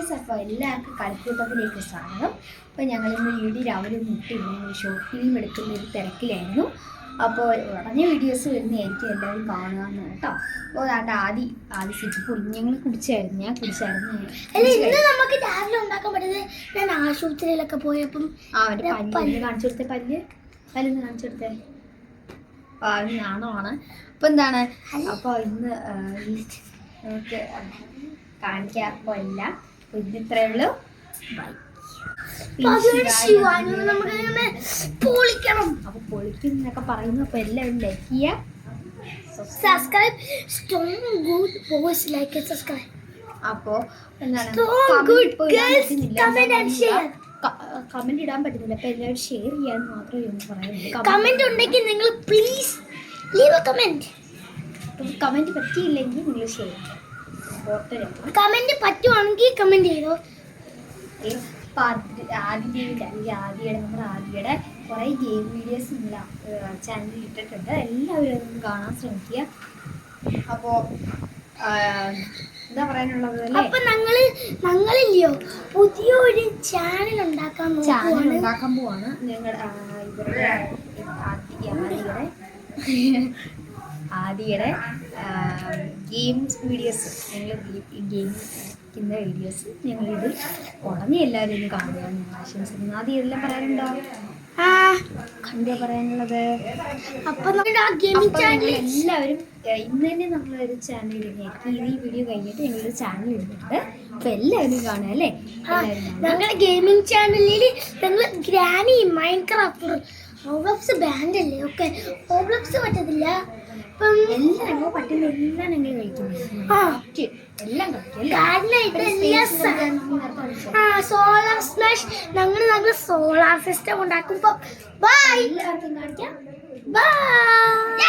Guys, അപ്പോൾ എല്ലാവർക്കും കളിക്കൂട്ടത്തിലേക്ക് സ്വാഗതം. അപ്പോൾ ഞങ്ങളിന്ന് വീഡിയോ രാവിലെ മുട്ടിരുന്നു, ഷോർട്ട് ഫിലിം എടുക്കുന്ന ഒരു തിരക്കിലായിരുന്നു. അപ്പോൾ ഉടനെ വീഡിയോസ് വരുന്നതായിരിക്കും, എല്ലാവരും കാണുകയെന്ന് കേട്ടോ. അപ്പോൾ അതാണ്ട് ആദ്യം സിറ്റി ഞങ്ങൾ കുടിച്ചായിരുന്നു, ഞാൻ കുടിച്ചായിരുന്നു. നമുക്ക് രാവിലെ ഉണ്ടാക്കാൻ പറ്റുന്നത് ഞാൻ ആശുപത്രിയിലൊക്കെ പോയപ്പം അവൻ്റെ പല്ല് കാണിച്ചു കൊടുത്തേ, പല്ലൊന്ന് കാണിച്ചു കൊടുത്തേ. അവന് ഞാണമാണ്. അപ്പോൾ എന്താണ്, അപ്പോൾ ഇന്ന് നമുക്ക് കാണിക്കാറില്ല. ഇന്ന് ഇത്രയേ ഉള്ളൂ. അപ്പൊ പൊളിക്കുന്നൊക്കെ പറയുന്നു. അപ്പൊ എല്ലാവരും ലൈക്ക് ചെയ്യുക, സബ്സ്ക്രൈബ്. അപ്പോ എന്താണ് കമന്റ് ഇടാൻ പറ്റുന്നില്ല. അപ്പൊ എല്ലാവരും ഷെയർ ചെയ്യാൻ മാത്രമേ ഒന്ന് പറയുള്ളൂ. കമന്റ് ഉണ്ടെങ്കിൽ നിങ്ങൾ please leave A comment. Comment പറ്റിയില്ലെങ്കിൽ നിങ്ങൾ ഷെയർ ചെയ്യാം. കമന്റ് പറ്റുവാണെങ്കിൽ കമന്റ് ചെയ്തോ. നമ്മുടെ ആദിയുടെ കുറേ ഗെയിം വീഡിയോസ് നമ്മുടെ ചാനലിൽ ഇട്ടിട്ടുണ്ട്. എല്ലാവരും അതൊന്ന് കാണാൻ ശ്രമിക്കുക. അപ്പോൾ എന്താ പറയാനുള്ളത് അല്ലേ? അപ്പൊ ഞങ്ങളില്ലയോ പുതിയൊരു ചാനൽ ഉണ്ടാക്കാൻ പോവാണ്. ഞങ്ങൾ ഇവരുടെ ആദിയുടെ ഗെയിംസ് വീഡിയോസ്, ഞങ്ങൾ ഗെയിമിക്കുന്ന വീഡിയോസ് ഞങ്ങളിത് ഉടനെ എല്ലാവരും ഒന്ന് കാണുക എന്ന് ആശംസിക്കുന്നു. ആദ്യം എല്ലാം പറയാനുണ്ടോ? കണ്ടോ പറയാനുള്ളത്? അപ്പൊ എല്ലാവരും ഇന്ന് തന്നെ നമ്മളൊരു ചാനൽ ഇടുന്നതായിരിക്കും. ഈ വീഡിയോ കഴിഞ്ഞിട്ട് ഞങ്ങളൊരു ചാനൽ ഇടുന്നുണ്ട്. അപ്പൊ എല്ലാവരും കാണുക അല്ലേ? ഞങ്ങളുടെ ഗെയിമിംഗ് ചാനലിൽ ഞങ്ങൾ ഗ്രാനി, മൈൻക്രാഫ്റ്റ്, റോബ്ലോക്സ് ബാൻഡ് അല്ലേ, ഒക്കെ റോബ്ലോക്സ് പറ്റത്തില്ല. എല്ലാം പറ്റുന്ന എല്ലാം ഞങ്ങൾ കഴിക്കുന്നത്. എല്ലാം സോളാർ സ്പ്ലാഷ് ഞങ്ങൾ സോളാർ സിസ്റ്റം ഉണ്ടാക്കുമ്പോ ബൈ എല്ലാവർക്കും കാണിക്കാം. ബൈ.